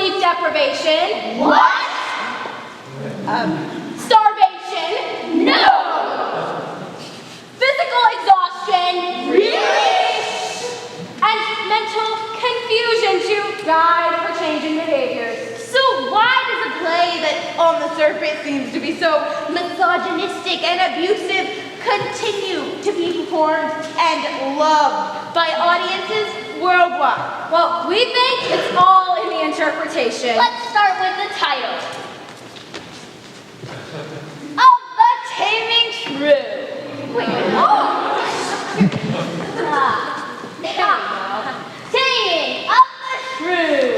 sleep deprivation. What? Starvation. No! Physical exhaustion. Really? And mental confusion to guide for changing behaviors. So why does a play that on the surface seems to be so misogynistic and abusive continue to be performed and loved by audiences worldwide? Well, we think it's all in the interpretation. Let's start with the title. Of the Taming Shrew. Wait, Taming of the Shrew.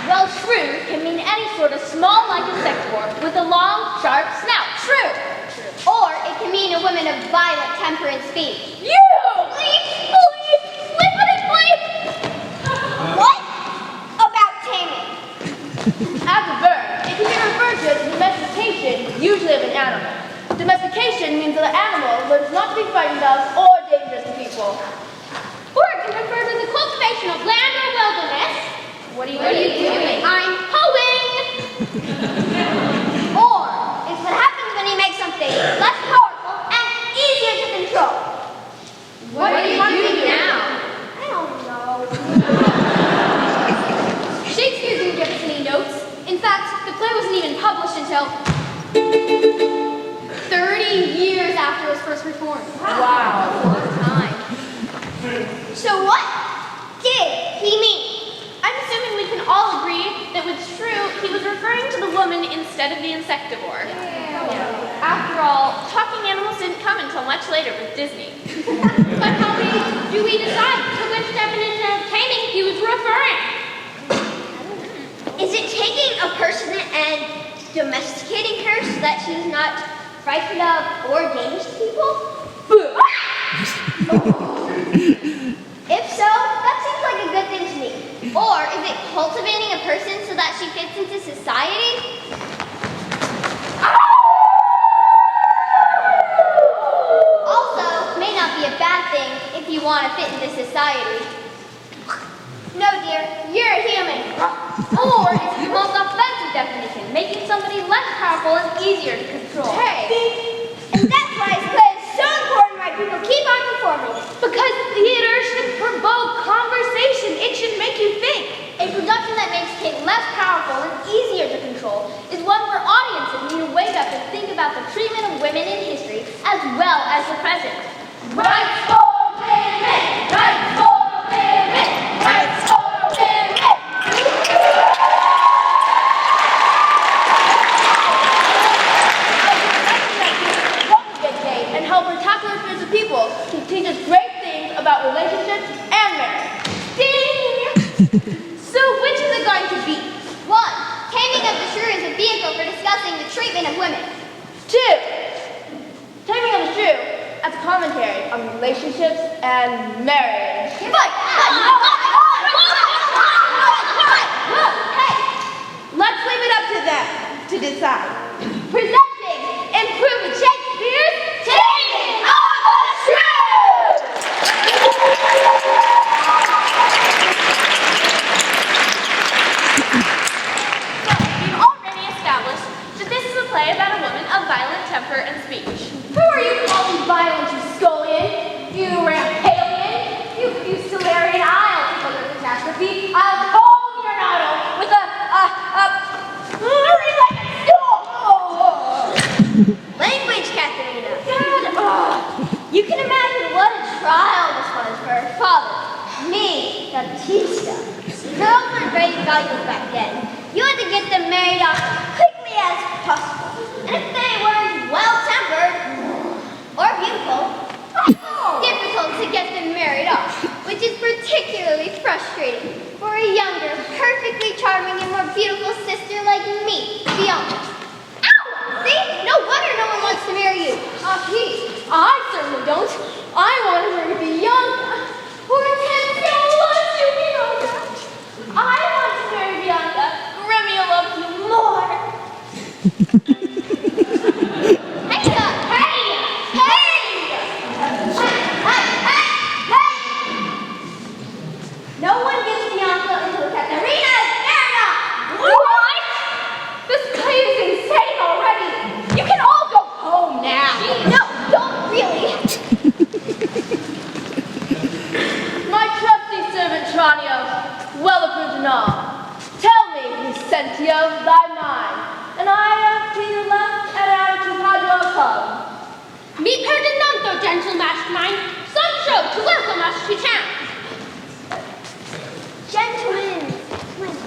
Well, shrew can mean any sort of small-like insectivore with a long, sharp snout. Shrew. Or it can mean a woman of violent temper and speech. you! Bleep, bleep, flippity bleep. What about taming? As a verb, it can be referred to as domestication, usually of an animal. Domestication means that the animal learns not to be frightened of or dangerous to people. Or it can refer to the cultivation of land or wilderness. What are you doing? I'm hoeing. Or it's what happens when you make something less powerful and easier to control. What are you doing now? I don't know. Shakespeare didn't give us any notes. In fact, the play wasn't even published until 30 years after it was first performed. Wow. Long time. So what did he mean? I'm assuming we can all agree that with Shrew, he was referring to the woman instead of the insectivore. After all, talking animals didn't come until much later with Disney. But how do we decide to which definition of taming he was referring? Is it taking a person and domesticating her so that she's not frightened of or dangerous to people? If so, that seems like a good thing to me. Or is it cultivating a person so that she fits into society? Also, may not be a bad thing if you want to fit into society. No, dear, you're a human. Or it's the most offensive definition, making somebody less powerful and easier to control. Hey, and that's why it's so important why people keep on performing. Because theater should provoke conversation. It should make you think. A production that makes it less powerful and easier to control is one where audiences need to wake up and think about the treatment of women in history as well as the present. Rights for women! Rights for women! Rights for women! And help her tackle the fears of people to teach us great things about relationships and marriage. Ding! So which is it going to be? 1. Taming of the Shrew is a vehicle for discussing the treatment of women. 2. Taming of the Shrew as a commentary on relationships and marriage. Hey! Let's leave it up to them to decide. Presenting Improved Shakespeare's Taming of the Shrew! We've already established that this is a play about a woman of violent temper and speech. Who are you calling violent, you scullion? You Rampalion? You Stellarian Isle to look at catastrophe. I'll comb your noddle with a three-legged stool! Language, Katharina. You can imagine what a trial this was for her father, me, Baptista. Girls were very valuable back then. You had to get them married off quickly as possible. And if they weren't well-tempered or beautiful, it was difficult to get them married off, which is particularly frustrating for a younger, perfectly charming and more beautiful sister like me, Bianca. Ow! See? No wonder no one wants to marry you. Geez, I certainly don't. I want to marry Bianca. Hortensia loves you, Bianca. I want to marry Bianca. Remy loves you more. mine, some show to welcome us to town. Gentlemen,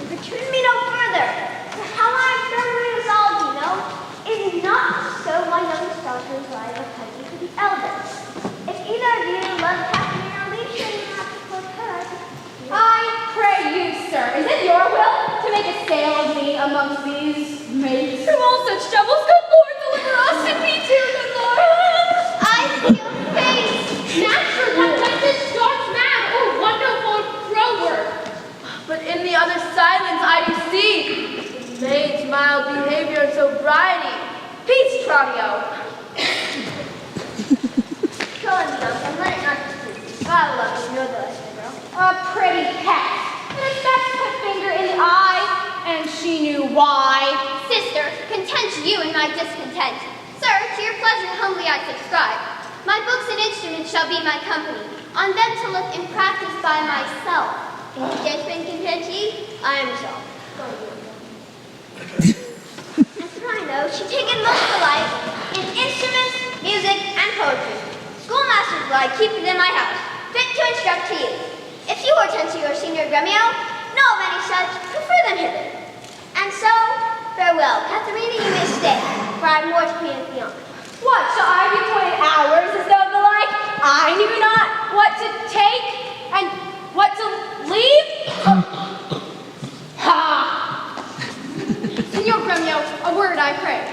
retreat me no further. For how I am firmly resolved, you know, it is not so my youngest daughter drive a country to the eldest. If either of you love Catherine or Alicia, you have to put her. I pray you, sir, is it your will to make a sale of me amongst these maids? From all such troubles, good Lord, deliver us and me too, good Lord. I see your face. Master, that sentence starts mad. Oh, wonderful thrower. But in the other silence I do see the maid's mild behavior and sobriety. Peace, Tranio. Go on, young, and let it not deceive you. God love you, you're the lesson, girl. A pretty cat. And his best put finger in the eye, and she knew why. Sister, content you in my discontent. Sir, to your pleasure humbly I subscribe. My books and instruments shall be my company, on them to look in practice by myself. Gentlemen, content ye? I am resolved. As I know, she taken most delight in instruments, music, and poetry. Schoolmasters will I keep it in my house, fit to instruct to you. If you were to your senior Gremio, know of any such, prefer them hither. And so, farewell. Katharina, you may stay, for I have more to be in beyond. What, shall I be appointed hours as though the like? I knew not what to take and what to leave? Ha! Signor Gremio, a word, I pray.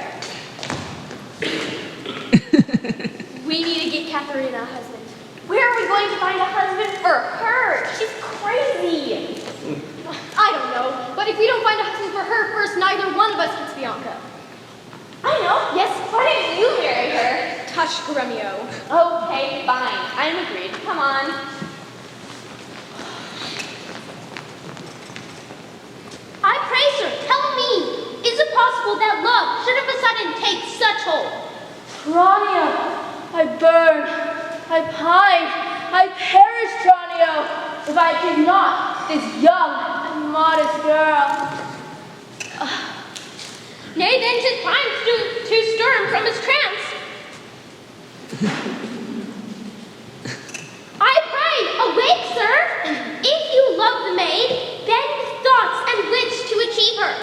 We need to get Katharina a husband. Where are we going to find a husband for her? She's crazy. I don't know, but if we don't find a husband for her first, neither one of us gets Bianca. I know. Yes, why didn't you marry her? Tush, Gremio. Okay, fine. I'm agreed. Come on. I pray, sir, tell me, is it possible that love should of a sudden take such hold? Tranio, I burn, I pine, I perish, Tranio, if I could not this young and modest girl. Nay, then 'tis time to stir him from his trance. I pray, awake, sir. If you love the maid, bend thoughts and wits to achieve her.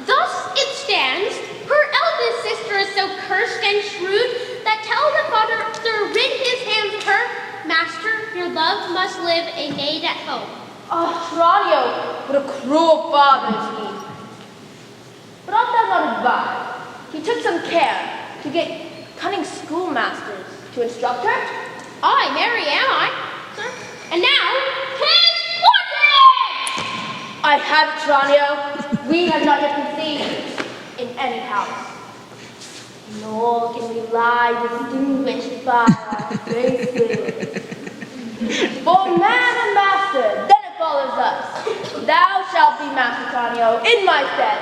Thus it stands, her eldest sister is so cursed and shrewd that tell the father to rid his hands of her. Master, your love must live a maid at home. Oh, Tranio, what a cruel father is he. But art thou not advised? He took some care to get cunning schoolmasters to instruct her. Aye, marry am I, sir. And now, 'tis wanted! I have it, Tranio. We have not yet conceived in any house. Nor can we lie distinguished by our faces. For man and master, then it follows us. Thou shalt be Master Tranio in my stead,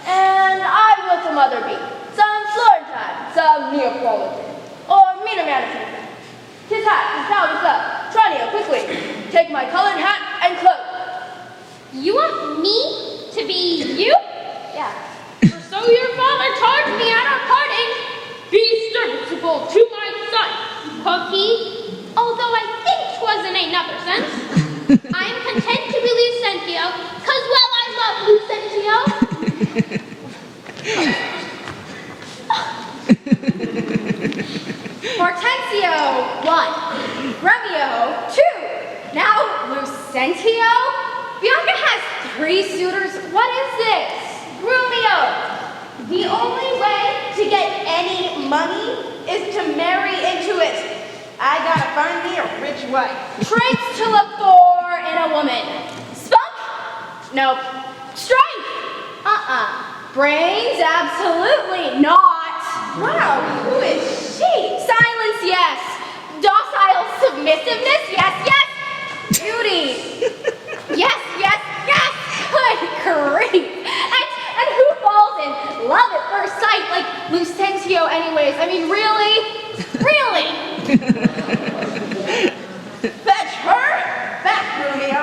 and I will some other be, some Florentine, some Neapolitan, or meaner man of Pisa. 'Tis hat, 'tis thou, 'tis up. Tranio, quickly, take my colored hat and cloak. You want me to be you? Yeah. For so your father charged me at our parting. Be serviceable to my son, quoth he, although I think 'twas in another sense. I am content to be Lucentio, 'cause well I love Lucentio. Hortensio, 1. Gremio, 2. Now Lucentio? Bianca has 3 suitors. What is this? Grumio. The only way to get any money is to marry into it. I gotta find me a rich wife. Traits to look for in a woman. Spunk? Nope. Strength? Brains? Absolutely not. Wow, who is she? Silence, yes. Docile submissiveness? Yes, yes. Beauty? Yes, yes, yes. Good grief. And who falls in love at first sight like Lucentio anyways? I mean, really? Really? Fetch her? Back, Romeo.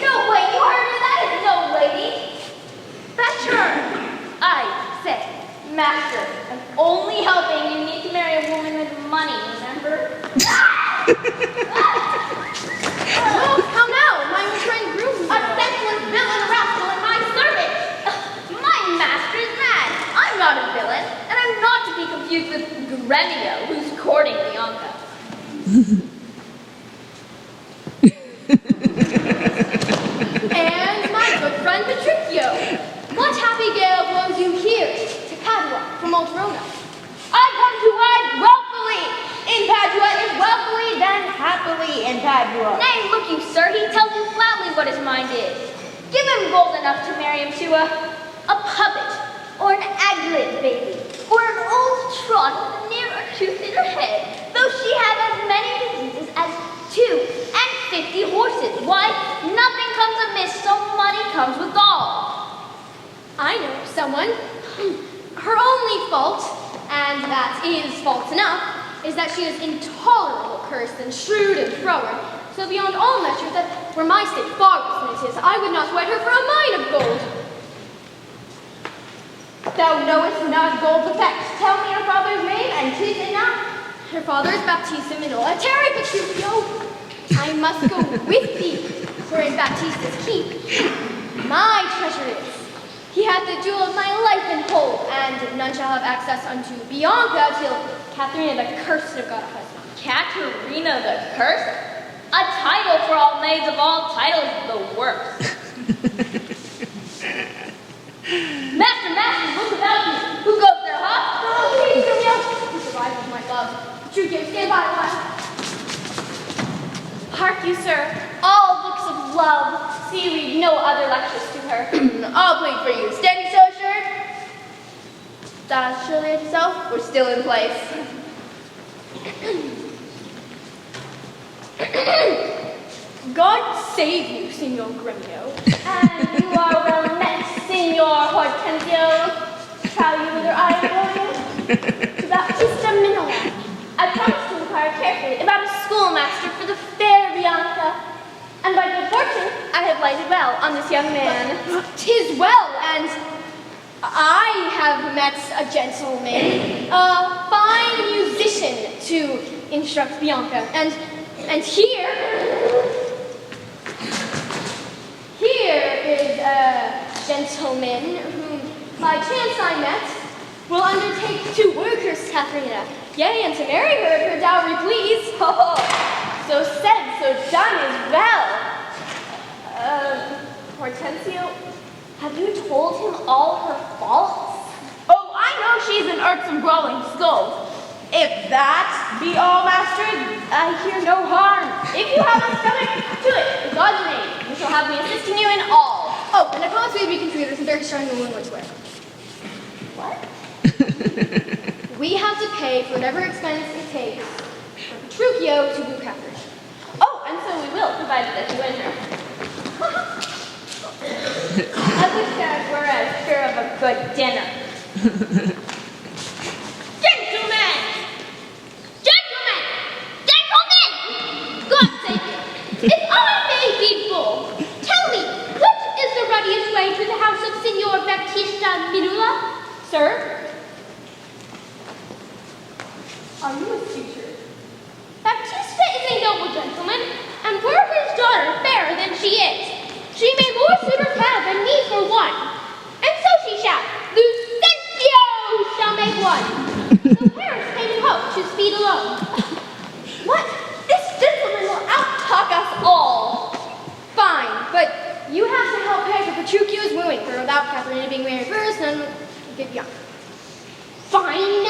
No way, you heard her? That is no lady. Fetch her. I say, master, I'm only helping. You need to marry a woman with money, remember? Gremio who's courting Bianca. And my good friend Petruchio. What happy gale blows you here to Padua from Oltrona? I come to ride wealthily in Padua, if wealthily then happily in Padua. Nay, look you, sir, he tells you flatly what his mind is. Give him gold enough to marry him to a puppet, or an aglet baby, or an old trot with near a tooth in her head, though she have as many diseases as 250 horses. Why, nothing comes amiss, so money comes with all. I know someone. Her only fault, and that is fault enough, is that she is intolerable cursed and shrewd and froward, so beyond all measure that were my state far worse than it is, I would not wed her for a mine of gold. Thou knowest not gold's effects. Tell me her father's name, and 'tis enough. Her father is Baptista Minola. Tarry, Petruchio! I must go with thee, for in Baptista's keep my treasure is. He hath the jewel of my life in hold, and none shall have access unto Bianca till Katharina the Cursed have got a husband. Katerina the Cursed? A title for all maids of all titles is the worst. Master, look about you. Who goes there, huh? Oh, please, Romeo! He survives with my love. Petruchio, stand by a while. Hark you, sir. All books of love. See, read no other lectures to her. I'll plead for you. Steady, so assured. That surely itself, we're still in place. God save you, Signor Gremio. And you are well met, Signor Hortensio. Trow you whither I am going? To Baptista Minola. I promised to inquire carefully about a schoolmaster for the fair Bianca. And by good fortune, I have lighted well on this young man. 'Tis well, and I have met a gentleman, a fine musician to instruct Bianca, and here is a gentleman whom by chance I met will undertake to work her Katharina, yea, and to marry her if her dowry please. Oh, so said, so done is well. Hortensio, have you told him all her faults? Oh, I know she's an irksome brawling scold. If that be all, master, I hear no harm. If you have a stomach, to it, in God's name. You shall have me assisting you in all. Oh, and I promise we be contributors and very strong in one way swear. What? We have to pay for whatever expense it takes for Petruchio to woo Catherine. Oh, and so we will, provided that you win her. I wish I were as sure of a good dinner. Gentlemen! God save you! If I may be bold, tell me, which is the readiest way to the house of Signor Baptista Minula? Sir? Are you a suitor? Baptista is a noble gentleman, and were his daughter fairer than she is, she may more suitors have than me for one. And so she shall. Lucentio shall make one. The parents came in hope to speed alone. What? This gentleman will out-talk us all. Fine, but you have to help pay for Petruchio's wooing, for without Katharina being married first, none would get young. Fine.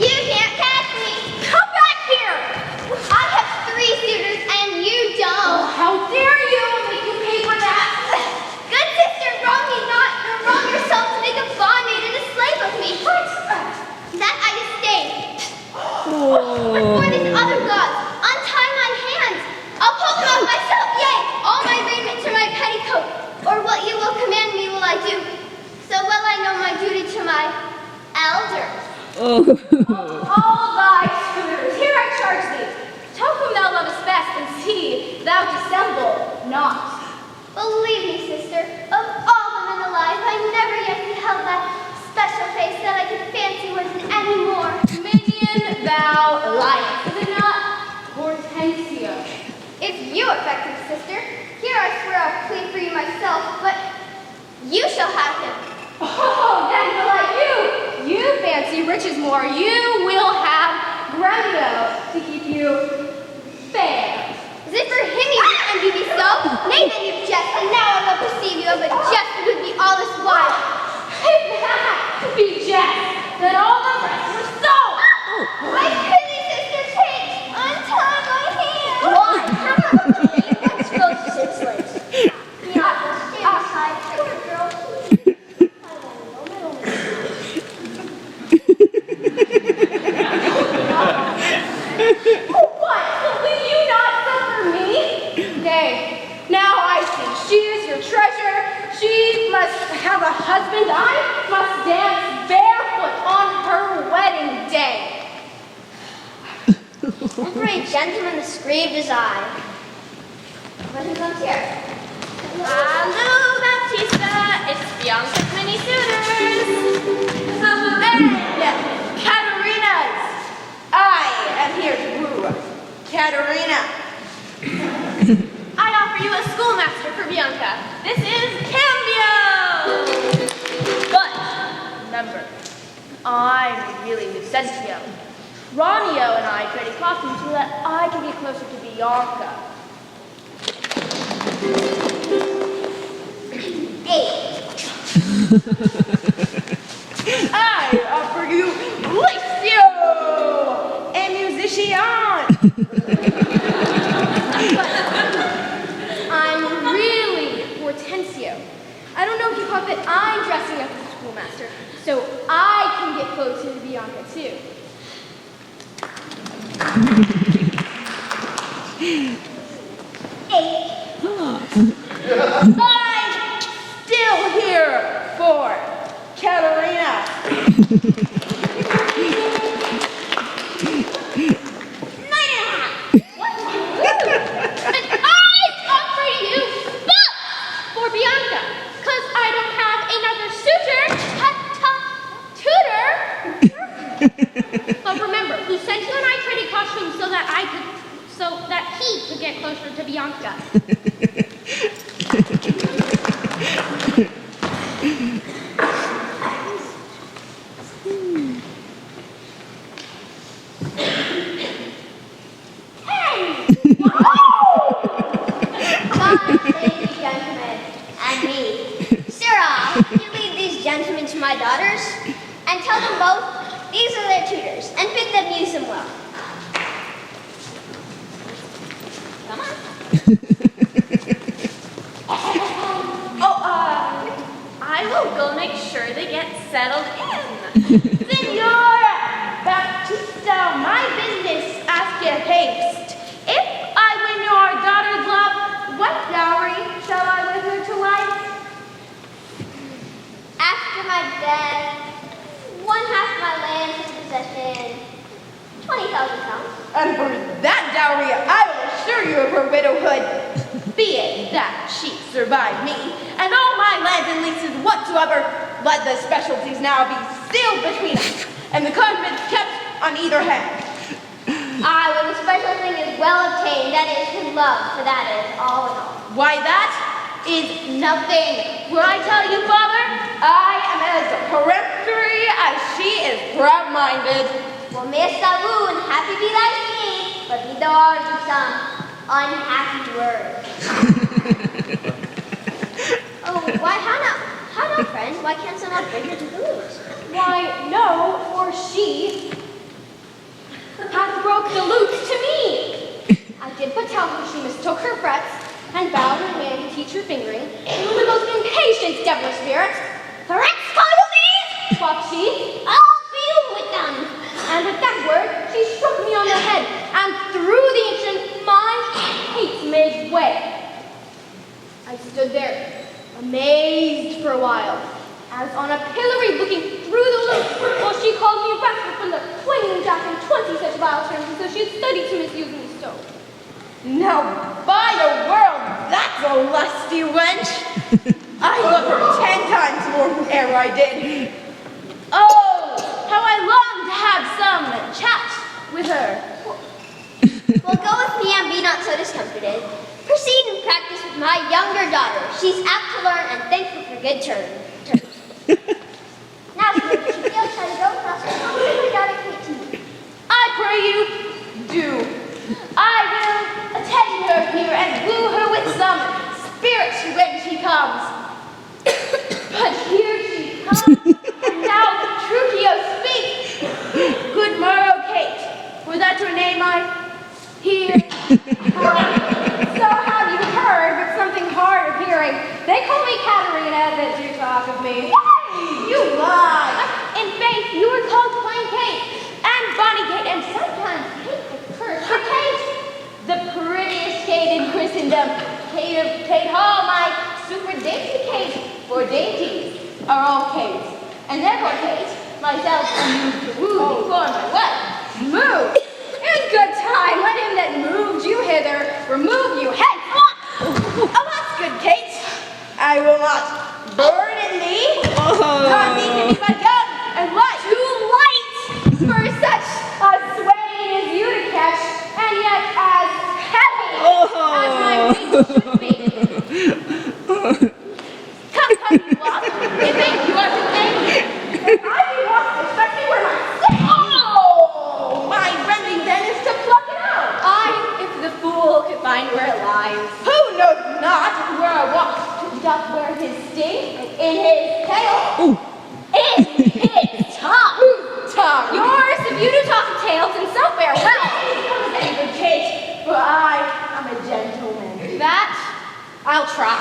You can't catch me. Come back here. I have 3 suitors and you don't. Oh, how dare you make you pay for that? Good sister, wrong me not, nor wrong yourself to make a bondmaid and a slave of me. What? That I disdain. But for these other gods, untie my hands. I'll pull them off myself, yea, all my raiment to my petticoat. Or what you will command me will I do. So well I know my duty to my elders. All thy suitors, here I charge thee. Tell whom thou lovest best, and see thou dissemble not. Believe me, sister, of all women alive, I never yet beheld that special face that I could fancy was in any more. Minion, thou liest. Is it not Hortensio? If you affect me, sister, here Here I swear I'll plead for you myself, but you shall have him. Oh, then like you fancy riches more. You will have Gremio to keep you fair. Is it for him you envy me so? Nay, then you jest, and now I will perceive you of a jest with me all this while. If that be jest, then all the rest were so. My pretty sister Kate, untie my hand. Why? Let's go to senseless. Bianca, stand aside. Poor girl, please. What? Will you not suffer me? Nay, now I see. She is your treasure. She must have a husband. I must dance barefoot on her wedding day. And for a gentleman as grieved as I. But who comes here? Hello, Baptista. It's Bianca's many suitors. And Katerina's. I am here to woo Katerina. I offer you a schoolmaster for Bianca. This is Cambio. But remember, I'm really Lucentio. Ronio and I traded costumes so that I can get closer to Bianca. 8. I offer you Lacio and Musician. I'm really Hortensio. I don't know if you caught that I'm dressing up as a schoolmaster, so I can get closer to Bianca too. 8. I'm still here for Katerina. 9.5. And I offer you both for Bianca, because I don't have another suitor. Tutor. But remember, Lucentio and I traded costumes so that he could get closer to Bianca. Ladies and gentlemen, and me. Sarah, you lead these gentlemen to my daughters, and tell them both these are their tutors, and bid them use them well. Come on. I will go make sure they get settled in. Senora Baptista, my business ask you haste. If I win your daughter's love, what dowry shall I win her to life? After my death, 1/2 my land in possession, 20,000 pounds. And for that dowry, I will assure you of her widowhood. Be it that she survived me, and all my lands and leases whatsoever, let the specialties now be sealed between us, and the convents kept on either hand. When the special thing is well obtained, that is his love, for that is all in all. Why, that is nothing. Will I tell you, Father, I am as peremptory as she is proud-minded. Well, may Sabu and happy be thy seed, but be thou ours with some unhappy word. Oh, why, how now, friends? Why can't someone bring her to the lute? Why, no, for she hath broke the lute to me. I did but tell her she mistook her frets and bowed her hand to teach her fingering, and was the most impatient devil spirit. Threats, call you these? Quoth she, I'll deal with them. and at that word she struck me on the head, and through the ancient my hate made way. I stood there, amazed for a while, as on a pillory looking through the loop, while she called me rascal from the twanging jack and 20 such vile terms, as though she had studied to misuse me so. Now, by the world, that's a lusty wench. I love her 10 times more ere I did. Oh, how I long to have some chat with her. Well, go with me and be not so discomforted. For Proceed and practice with my younger daughter. She's apt to learn and thankful for good turns. Now, Shakespeare, shall you go across the hall with my daughter Kate to you? I pray you, do. I will attend her here and woo her with some spirit when she comes. But here she comes, and now Petruchio speaks. Good morrow, Kate. Was that your name I hear? So have you heard, but something hard of hearing. They call me Katerina, that you talk of me. You lie. In faith, you are called Plain Kate, and Bonnie Kate, and sometimes Kate the Curse. For Kate, the prettiest Kate in Christendom. Kate of Kate Hall, my super dainty Kate, for dainties are all Kates. And therefore, Kate, myself used to woo before my wife. Move! In good time, let him that moved you hither remove you hence. Oh, that's good, Kate. I will not burden thee. Nor thee to be my gun and light. Too light for such a swain as you to catch, and yet as heavy as my weight should be. Come, you walk. You think you are to blame? If I be lost, especially where my stick. Oh, my rending then is to pluck it out. If the fool could find where it lies. Who knows not where a wasp doth wear his sting? In his tail. In his tongue. Whose tongue? Yours, if you do talk of tales, and so farewell. Very good, Kate, for I am a gentleman. That I'll try.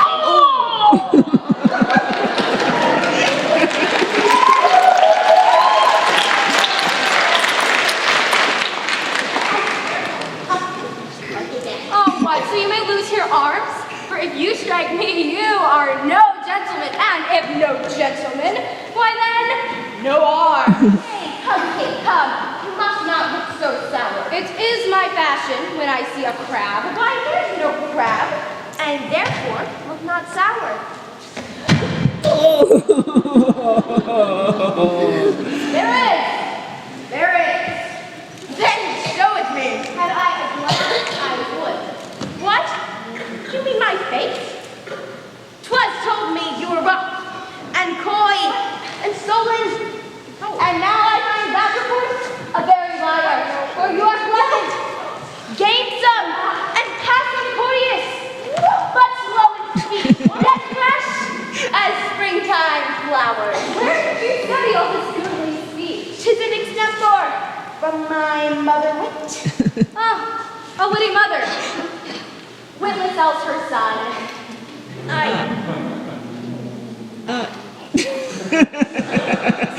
Oh, what? So you may lose your arms? For if you strike me, you are no gentleman. And if no gentleman, why then, no arm. Hey, come, Kate, come. You must not look so sour. It is my fashion when I see a crab. Why, there's no crab, and therefore look not sour. There is. There is. Then show it me. Had I a glance, I would. What? You mean my face? 'Twas told me you were rough and coy and stolen. And now I find that report a very liar. For you are pleasant, gamesome, and passing courteous, but slow in speech, yet fresh as springtime flowers. Where did you study all this goodly speech? 'Tis an extempore from my mother wit. A witty mother. Witless else her son.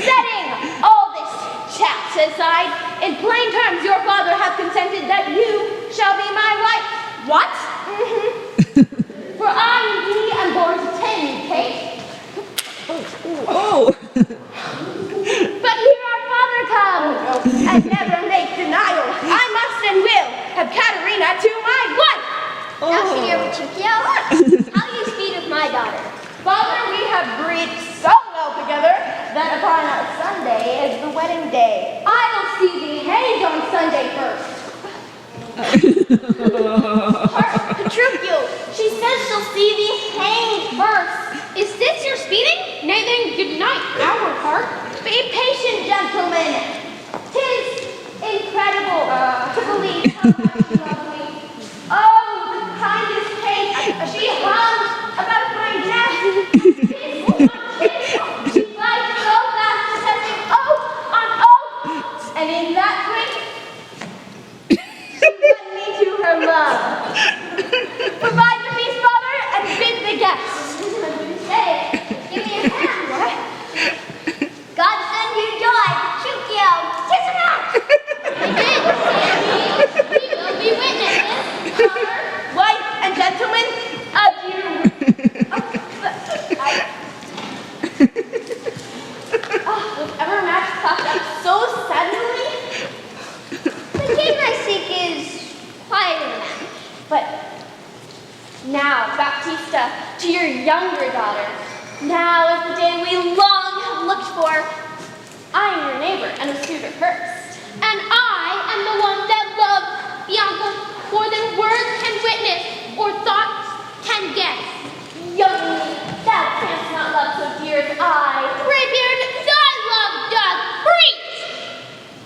Setting all this chat aside, in plain terms your father hath consented that you shall be my wife. What? For I indeed am born to tame you, Kate. But here our father comes, and never make denial. I must and will have Katerina to my wife. Now, Senior Petruchio, how do you speak with my daughter? Father, we have breathed so well together that upon our Sunday is the wedding day. I'll see thee hanged on Sunday first. Petruchio, she says she'll see thee hanged first. Is this your speeding? Nay then, good night, our part. Be patient, gentlemen. 'Tis incredible to believe how much she loves me. Oh, the kindest Kate, she hung about my neck. She bites so fast, protesting oath on oath. And in that way, she led me to her love. Provide the feast, father, and bid the guests. Hey, give me a hand, what? God send you joy, Petruchio. Kiss him out. I did, Sammy. We will be witnesses. Father, wife, and gentlemen, adieu. Was ever match popped up so suddenly? The game I seek is quiet enough. But now, Baptista, to your younger daughter. Now is the day we long have looked for. I am your neighbor and a suitor first. And I am the one that loves Bianca more than words can witness. or thoughts can guess. Young me, thou canst not love so dear as I. Greybeard, thy love doth preach.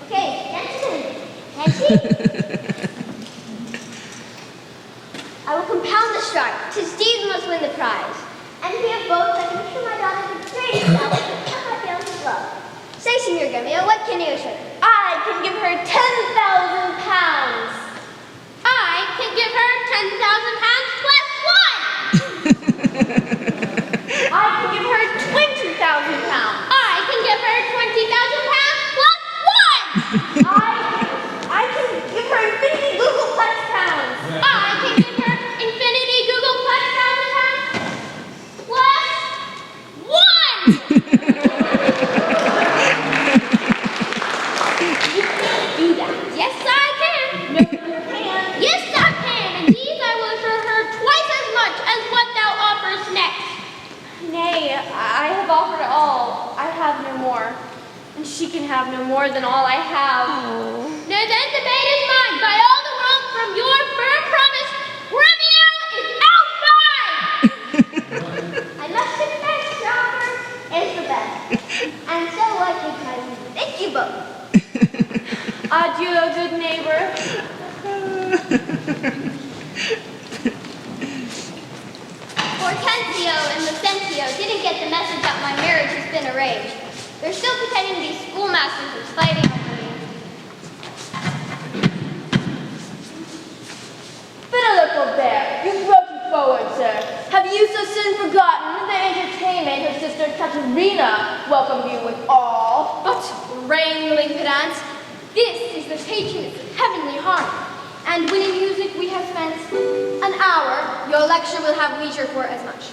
Okay, Nancy. I will compound the strife. 'Tis deeds must win the prize. And we have both, I can assure my daughter the greatest love and my feelings love. Say, Signor Gemio, what can you assure? I can give her 10,000 pounds. I can give her 10,000 pounds plus one. I can give her 20,000 pounds. I can give her 20,000 pounds plus one. I can give her infinity Googleplex pounds. I can give her infinity Google plus 1,000 pounds plus one. You can't do that. Yes, I can. No, you can't. Yes, I can. And these I will assure her twice as much as what thou offerest next. Nay, I have offered all. I have no more. And she can have no more than all I have. Now then the maid is mine. By all the world, from your firm promise, Romeo is outside. I must confess, stronger is the best. And so I take my leave. Thank you both. Adieu, good neighbor. Hortensio and Lucentio didn't get the message that my marriage has been arranged. They're still pretending to be schoolmasters and fighting over me. Philip Bear, you brought you forward, sir. Have you so soon forgotten the entertainment her sister Katerina welcomed you with all? But, wrangling pedant, this is the patroness of heavenly harmony. And when in music we have spent an hour, your lecture will have leisure for as much.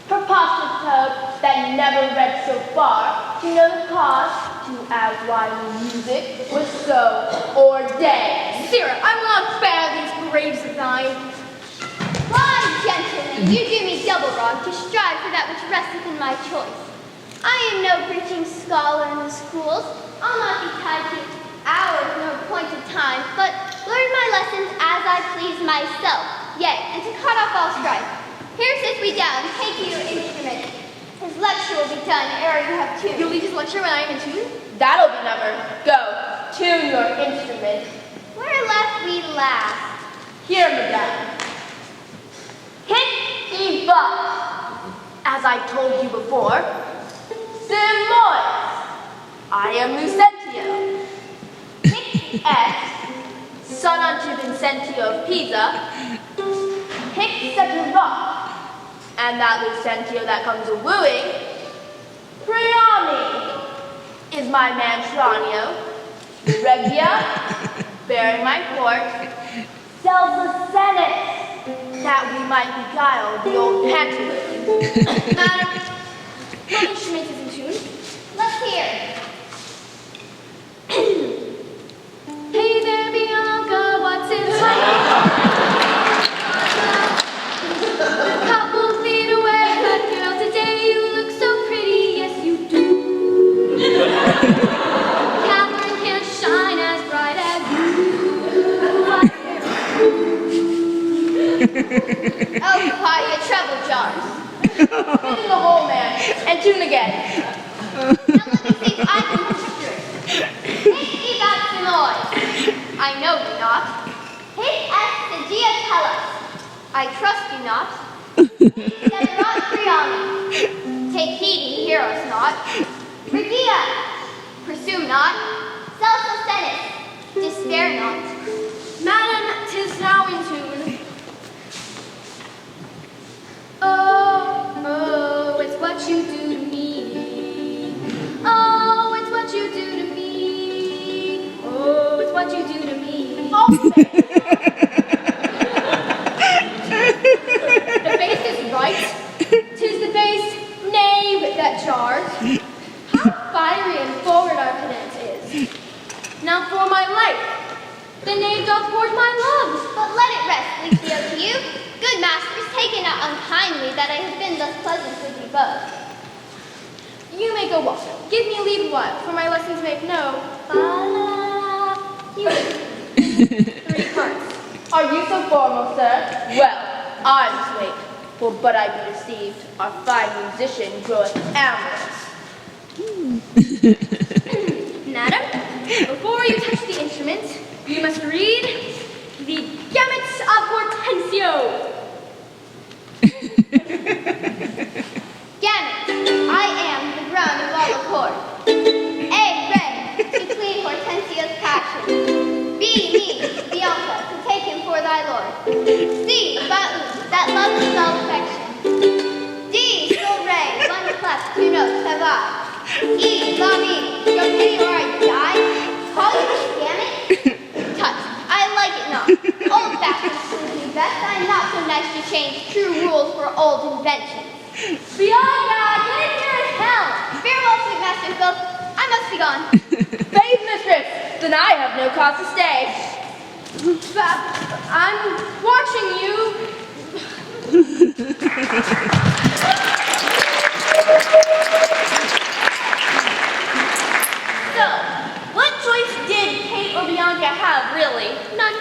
Preposterous toad that never read so far to know the cause to as why music was so ordained. Sirrah, I will not bear these braves of thine. Why, gentlemen, you do me double wrong to strive for that which resteth in my choice. I am no preaching scholar in the schools. I'll not be tied to hours nor appointed time, but learn my lessons as I please myself. Yea, and to cut off all strife. Here sit we down, take you your instrument. His lecture will be done ere you have tuned. You'll leave his lecture when I am in tune? That'll be never. Go, tune your instrument. Where left we last? Here, madame. Hit Eva. As I told you before, Simois. I am Lucentio. Hic est, son unto Vincentio of Pisa. Hic sedurat. And that Lucentio that comes a-wooing, Priami, is my man Tranio. Regia, bearing my court, sells the Senate, that we might beguile the old pantaloon. Madam, my instrument is in tune. Let's hear. Hey there, Bianca, what's inside? Couple feet away, hot girl, today you look so pretty, yes you do. Catherine can't shine as bright as you. Oh, quiet, treble jars. Fit in the hole, man, and tune again. Now let me see if I can picture it. Hic ebat Simois. I know you not. Hic est Segia tellus. I trust you not. Hic sedurat Priami. Take heed and hear us not. Regia. Presume not. Celsa senis. Despair not. Madam, 'tis now in tune. Oh, it's what you do to me. Oh, it's what you do to me. Oh, it's what you do to me. The bass is right. 'Tis the bass, knave, that jars. How fiery and forward our pedant is. Now for my life, the knave doth court my love. But let it rest, Lucio, to you. Good masters, take it not unkindly that I have been thus pleasant with you both. You may go walk. Give me leave a while, for my lessons make no you 3 parts. Are you so formal, sir? Well, I must wait, for but I be deceived, our fine musician groweth amorous. Madam, before you touch the instrument, you must read the Gamut of Hortensio. Gamut, I am the ground of all accord. A, red, to clean Hortensio's passion. B, me, Bianca, to take him for thy lord. C, Baut, that loves with all affection. D, sol, re, one clef, 2 notes have I. E, la, mi, your pity or I die. Call you this Gamut? Tut, I like it not. Old fashions suit me best. I am not so nice to change true rules for old inventions. Bianca, get in here and help. Farewell, sweet Master Phil. I must be gone. Faith, mistress, then I have no cause to stay. But I'm watching you. So, what choice did Kate or Bianca have, really? None.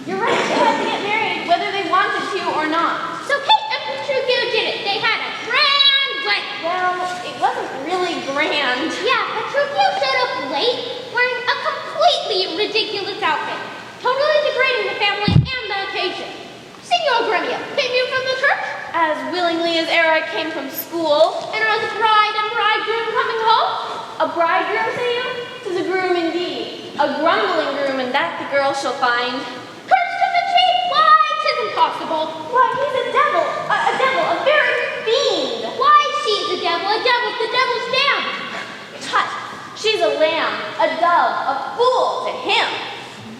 You're right, they had to get married whether they wanted to or not. So Kate and Petruchio did it. They had a grand wedding. Well, it wasn't really grand. Yeah, Petruchio showed up late wearing a completely ridiculous outfit, totally degrading the family and the occasion. Signor Gremio, came you from the church? As willingly as e'er I came from school. And are the bride and bridegroom coming home? A bridegroom, say you? 'Tis a groom indeed. A grumbling groom, and that the girl shall find. Curse to the chief! Why, 'tis impossible. Why, he's a devil, a very fiend. Why, she's a devil, the devil's damned. Tut, she's a lamb, a dove, a fool to him.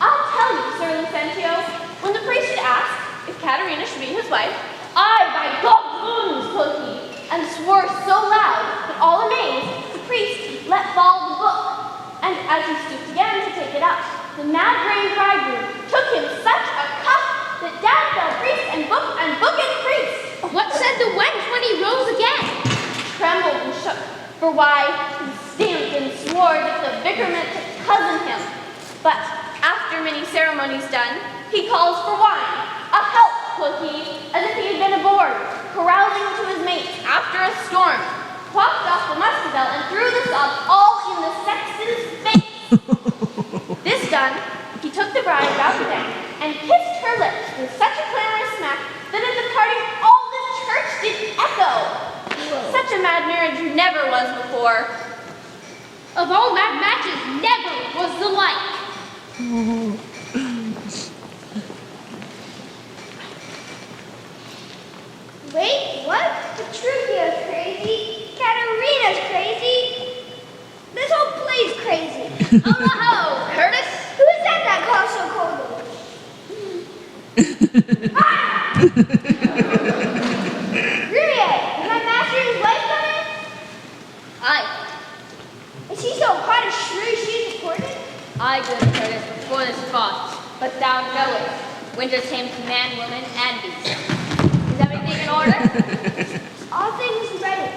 I'll tell you, Sir Lucentio, when the priest had asked if Caterina should be his wife, I, by God's wounds, quoth he, and swore so loud that all amazed, the priest let fall the book, and as he stooped again to take it up, the mad-brained bridegroom took him such a cuff that down fell priest and book and priest. What said the wench when he rose again? Trembled and shook, for why he stamped and swore that the vicar meant to cozen him. But after many ceremonies done, he calls for wine. A health, quoth he, as if he had been aboard, carousing to his mates after a storm, quaffed off the muscadel and threw the sobs all in the sexton's face. This done, he took the bride about the neck and kissed her lips with such a clamorous smack that at the parting all the church did echo. Such a mad marriage never was before. Of all mad matches, never was the like. Wait, what? Petruchio's crazy. Caterina's crazy. This whole play's crazy. Oh, no, Curtis. Who is that calls so coldly? Ah! Rouillet, is my master's wife coming? Aye. Is she so hot as Shrew she's reported? I good Curtis before this frost, but thou knowest, winter tames man, woman, and beast. Is everything in order? All things ready.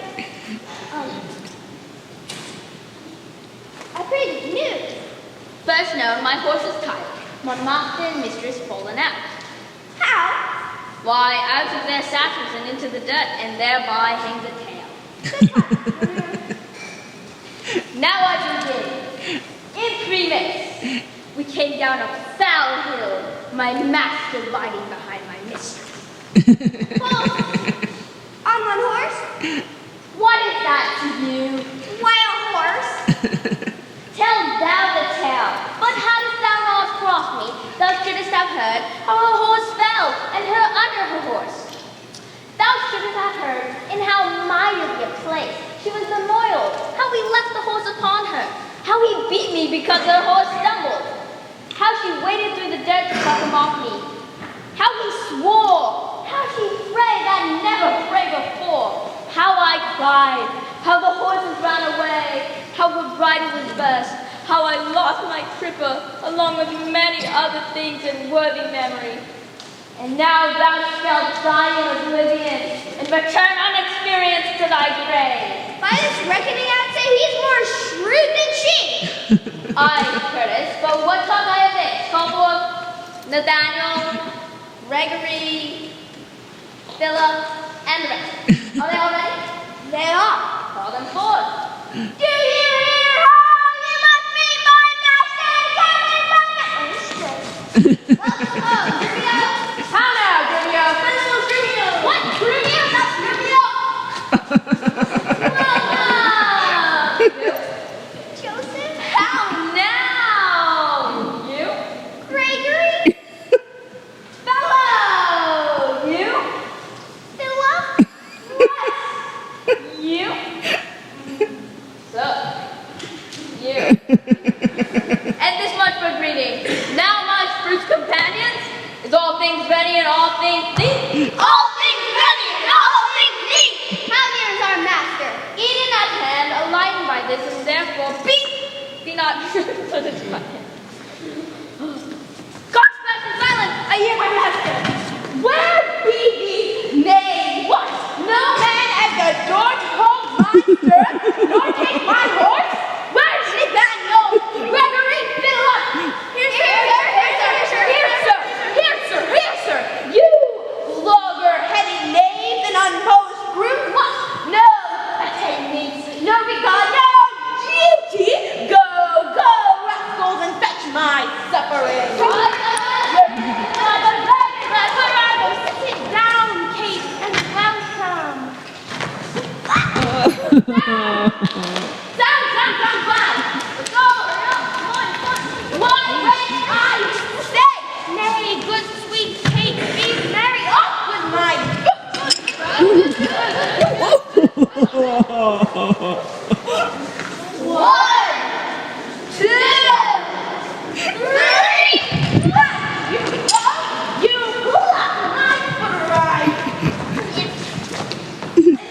I pray the news. First known, my horse is tired. My master and mistress fallen out. How? Why, out of their saddles and into the dirt, and thereby hangs a tail. Now I begin. Imprimis, we came down a foul hill, my master riding behind my mistress. Well, on one horse? What is that to you? Why a horse? Tell thou the tale. But hadst thou not crossed me, thou shouldst have heard how her horse fell, and her under her horse. Thou shouldst have heard in how mightily a place she was bemoiled, how he left the horse upon her, how he beat me because her horse stumbled, how she waded through the dirt to pluck him off me, how he swore, how she prayed that never prayed before, how I cried, how the horses ran away, how her bridle was burst, how I lost my cripper, along with many other things in worthy memory. And now thou shalt die in oblivion, and return unexperienced to thy grave. By this reckoning, I'd say he's more shrewd than she. Aye, Curtis, but what talk I of this? Call forth Nathaniel, Gregory, Philip, and the rest. Are they all ready? They are. Call them forward. Do you hear how you must meet my master and captain from the... How now, Grumio? Fellow Grumio! What? Grumio? That's Grumio! Joseph? How now? You? Gregory? Fellow! You? Philip? You? So, you. And this much for greeting. Now, my spruce companions, is all things ready and all things neat? All things ready and all things neat! How near is our master? Eaten at hand, enlightened by this, and therefore be not so this is my hand. God smash and silence! I hear my master. Where be thee? Nay, what? No man at the door to hold my stirrup, nor take my horse? Where did that know? Gregory, Philip! Here, sir! You logger-headed knave and unposed groom, what? No attainments, no regard, no duty! Go, rascals, and fetch my suffering! Sit down, Kate, and welcome. Down. Let's go, hurry up. Come on. Why wait I stay? Nay, good sweet Kate, be merry. Off with my... One, two, three. You pull up my ride.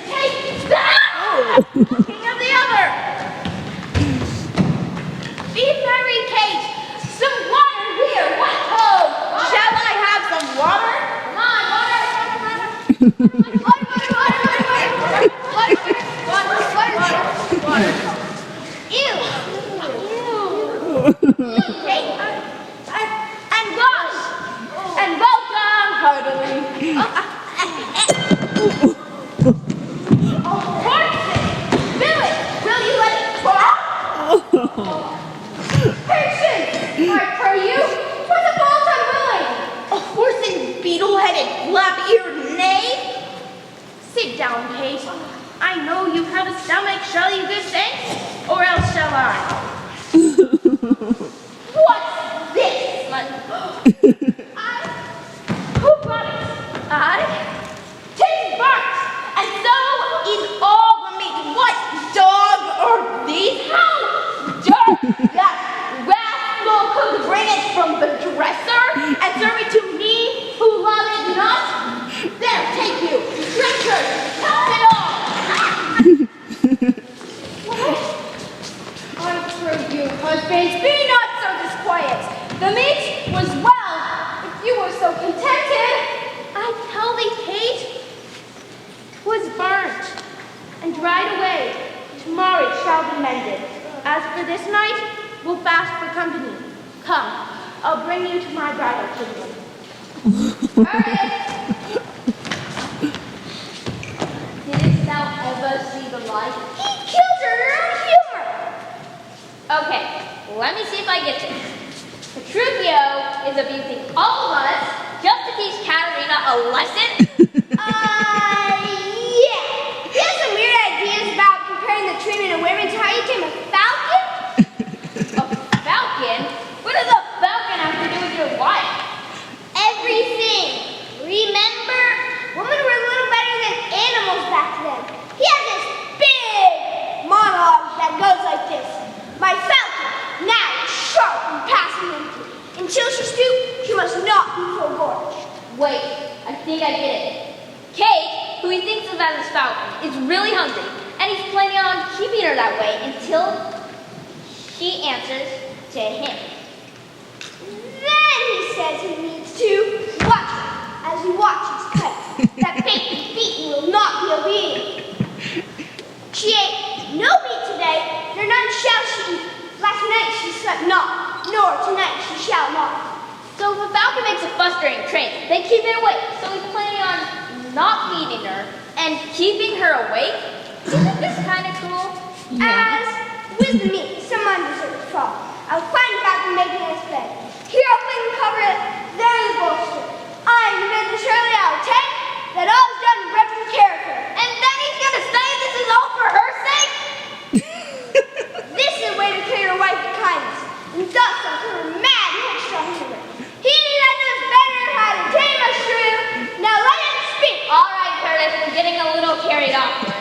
Take that. King of the other. Be merry, Kate. Some water here. What ho? Shall I have some water? Come on, water. Ew. Kate, and gosh, and welcome heartily. Horses, Billy, will you let it talk? Patience, I pray you. For the fault unwilling. A horse and beetle-headed, flap-eared knave. Sit down, Kate. I know you have a stomach. Shall you give thanks? Or else shall I? What's this? Who brought it? I? 'Tis burnt, and so is all the meat. What dog are these? How dare that rascal could bring it from the dresser and serve it to me who love it not? There, take you, drinkers, help it all. I pray you, husbands, be not so disquiet. The meat was well, if you were so contented. I tell thee, Kate, 'twas burnt and dried away. Tomorrow it shall be mended. As for this night, we'll fast for company. Come, I'll bring you to my bridal kingdom. Hurry! Didst thou ever see the light? He killed her in her own humor. Okay, let me see if I get this. Petruchio is abusing all of us just to teach Katerina a lesson? Yeah. He has some weird ideas about comparing the treatment of women to how you tame a falcon. A falcon? What does a falcon have to do with your wife? Everything. Remember? Women were a little better than animals back then. He has this big monologue that goes like this. My falcon, now sharp and fascinating. Until she stoops, she must not be forgorged. Wait, I think I get it. Kate, who he thinks of as his falcon, is really hungry, and he's planning on keeping her that way until she answers to him. Then he says he needs to watch her as he watches Kite. That bacon beaten will not be obedient. She ate no meat today, nor none shall she eat. Last night she slept not, nor tonight she shall not. So if a falcon makes a fuss during train, they keep it away, so he's planning on not feeding her, and keeping her awake? Isn't this kind of cool? As with me, some undeserved fault, I'll find out and making us bed. Here I'll clean and cover it, there the bullshit. I'm the business Shirley, I'll take that all's done in reverend character. And then he's gonna say this is all for her sake? This is a way to kill your wife with kindness, and thus I'll kill her mad and headstrong humor. He that knows better how to tame a shrew. Now let him speak. All right, Curtis, we're getting a little carried off here.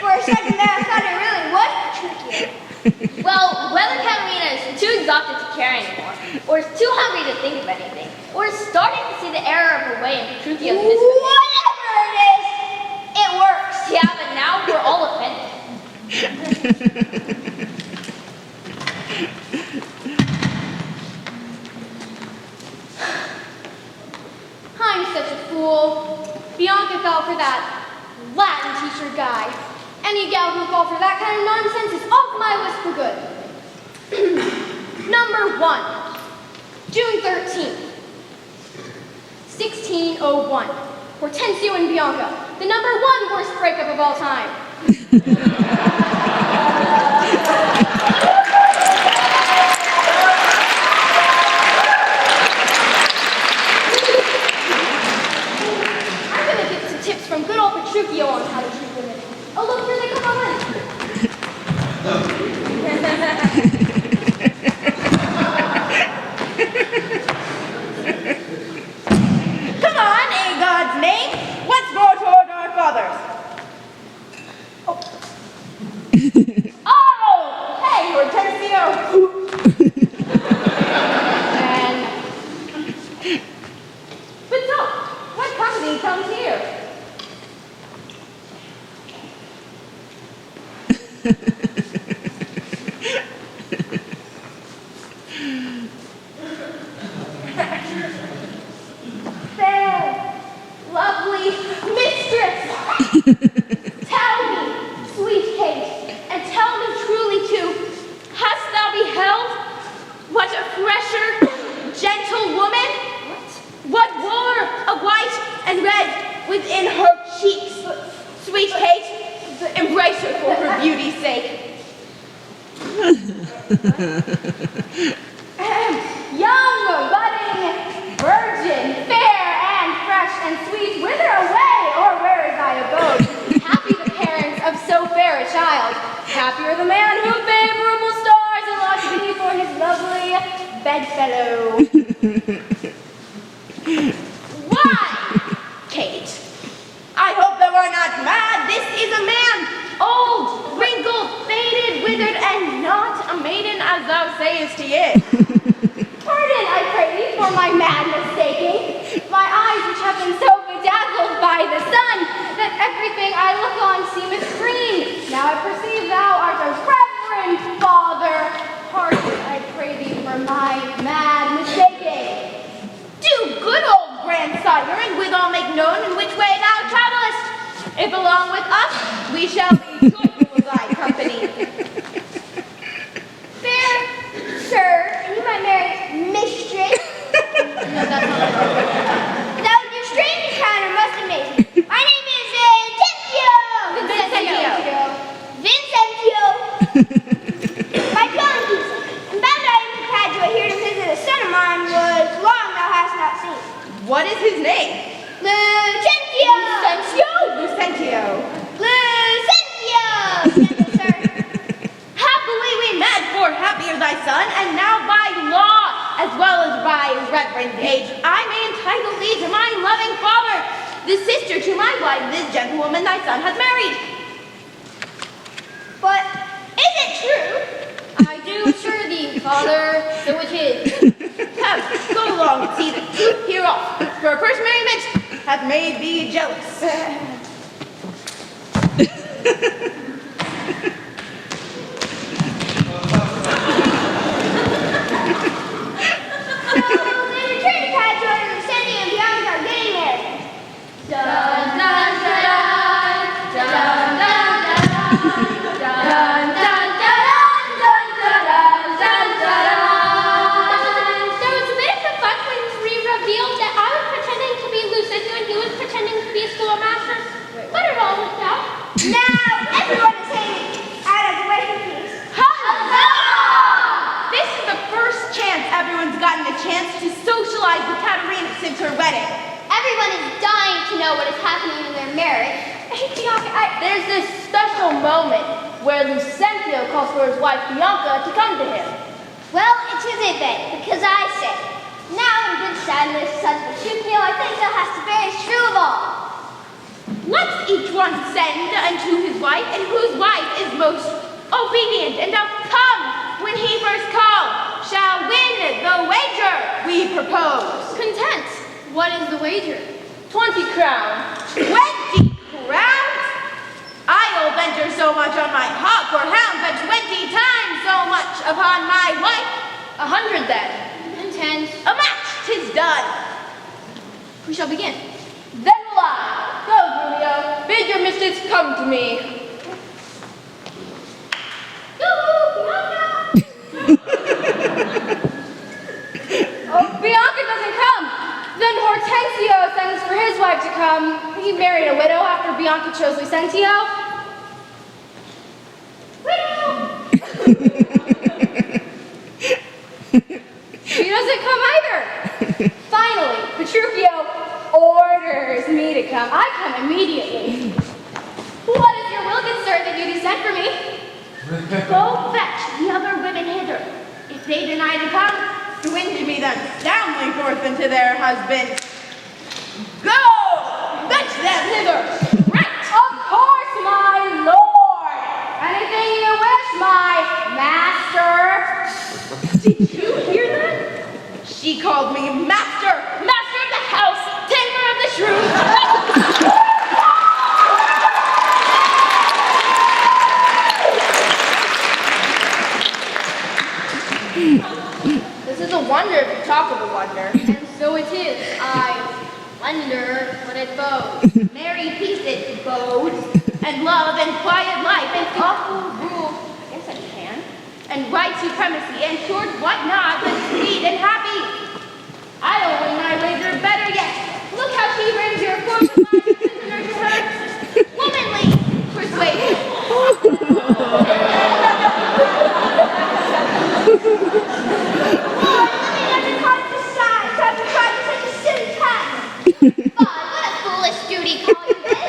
For a second there, I thought it really was tricky. Well, whether Catalina is too exhausted to care anymore, or is too hungry to think of anything, or is starting to see the error of her way in Petruchio's misbehavior. Whatever it is, it works. Yeah, but now we're all offended. I'm such a fool. Bianca fell for that Latin teacher guy. Any gal who fall for that kind of nonsense is off my list for good. Number 1, June 13th, 1601. Hortensio and Bianca, the number 1 worst breakup of all time. I'm gonna get some tips from good old Petruchio on how to treat women. Oh, look, here they come on. Come on, in God's name. Let's go toward our fathers. Oh, hey, Hortensio. But don't. What company comes here? Fair, lovely mistress. Tell me, sweet Kate, and tell me truly too, hast thou beheld what a fresher, gentle woman? What wore a white and red within her cheeks? Sweet Kate, embrace her for her beauty's sake. Young, budding, virgin, fair and fresh and sweet, whither away, or where is thy abode? Happy the parents of so fair a child, happier the man whom favorable stars allot to be for his lovely bedfellow. Why, Kate? I hope thou art not mad. This is a man, old, wrinkled, faded, withered, and not a maiden as thou sayest he is. Pardon, I pray thee, for my mad mistaking. My eyes which have been so bedazzled by the sun, that everything I look on seemeth green. Now I perceive thou art a reverend father. Pardon, I pray thee, for my mad mistaking. Do good old grandsire, and withal make known in which way thou travellest. If along with us, we shall be joyful of thy company. Fair sir, and you might marry mistress. No, that's not it. That was your strange encounter, most amazing. My name is Vincentio. Vincentio. My dwelling piece. And bound I am to graduate here to visit a son of mine was long thou hast not seen. What is his name? Lucentio. Lucentio. Lucentio. Gentle sir. Happily we met, for happier thy son, and now by law, as well as by reverend age, I may entitle thee to my loving father, the sister to my wife, this gentlewoman thy son hath married. But is it true? I do assure thee, father, so it is. Come, go along and see the truth hereof, for our first merriment hath made thee jealous. There was a bit of a fuss when Shrew revealed that I was pretending to be Lucifer and he was pretending There's this special moment where Lucentio calls for his wife Bianca to come to him. Well, it isn't then, because I say, now in good sadness, son Petruchio, I think thou hast the very Shrew of all. Let each one send unto his wife, and whose wife is most obedient, and doth come when he first call, shall win the wager we propose. Content. What is the wager? 20 crowns. 20 crowns? I'll venture so much on my hawk or hound, but 20 times so much upon my wife. 100 then. Content. A match, 'tis done. Who shall begin? Then will I. Go, Julio. Bid your mistress come to me. Oh, Bianca doesn't come. Then Hortensio sends for his wife to come. He married a widow after Bianca chose Lucentio. She doesn't come either. Finally, Petruchio orders me to come. I come immediately. What is your will, good sir, that you do send for me? Go fetch the other women hither. If they deny to come, swinge me then soundly forth into their husbands. Go! Fetch them hither! Right, of course, my lord. Anything you wish, my master. Did you hear that? She called me master! Master of the house! Tamer of the shrew! This is a wonder if you talk of a wonder. And so it is. I wonder what it bodes. Merry peace it bodes, and love and quiet life, and awful rule, yes I can, and right supremacy, and towards what not but sweet and happy. I'll win my wager better yet. Look how she brings your form of life to nurture her. Womanly persuasion. What a foolish duty, call you this?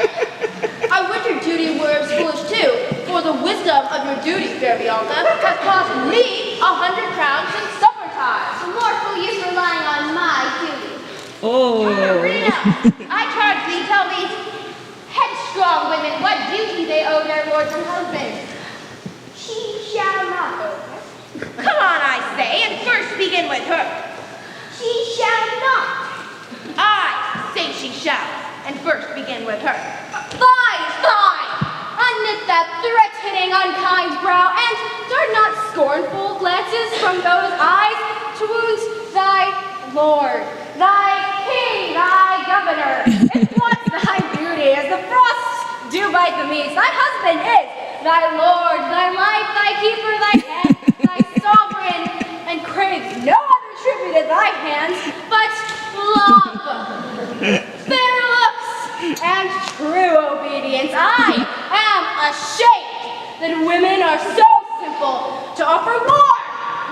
I wish your duty were as foolish too, for the wisdom of your duty, fair Bianca, has cost me 100 crowns since supper time. The more fool use relying on my duty. Read it out. I charge thee, tell these headstrong women what duty they owe their lords and husbands. She shall not owe her. Come on, I say, and first begin with her. She shall not. I say she shall, and first begin with her. Fine, fine! Unknit that threatening, unkind brow, and dart not scornful glances from those eyes towards thy lord, thy king, thy governor. If once thy beauty as the frost do bite the meats, thy husband is thy lord, thy life, thy keeper, thy head, thy sovereign, and craves no other tribute at thy hands but love, fair looks, and true obedience. I am ashamed that women are so simple to offer war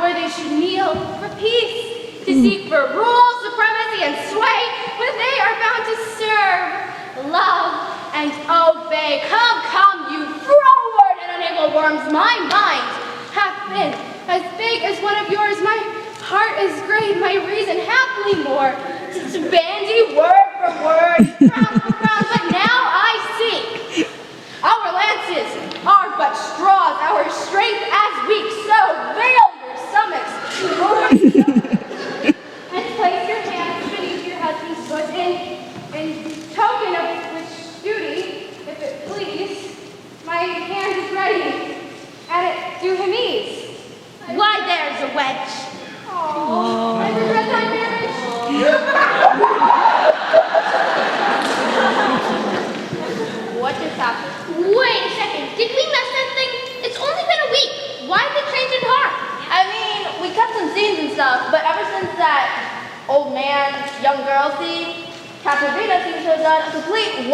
where they should kneel for peace, to seek for rule, supremacy, and sway when they are bound to serve, love, and obey. Come, come, you froward and unable worms, my mind hath been as big as one of yours, my heart is great, my reason haply more. It's bandy word for word, crown for crown, but now I see. Our lances are but straws, our strength as weak, so veil your stomachs, and place your hands beneath your husband's foot in token of which duty, if it please, my hand is ready, and it do him ease. Why, there's a wedge. Oh, I regret thy marriage. What just happened? Wait a second. Did we mess that thing? It's only been a week. Why did it change in heart? I mean, we cut some scenes and stuff, but ever since that old man, young girl scene, Caterina seems to have done a complete 180.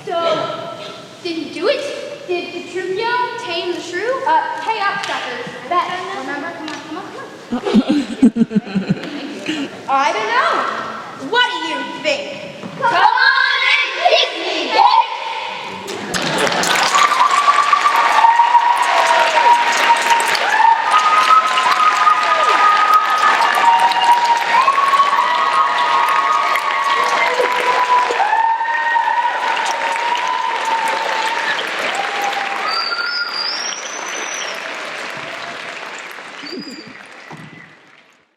So, did he do it? Did Petruchio tame the shrew? Pay up, suckers. Bet. Remember? Come on, come on, come on. I don't know. What do you think? Come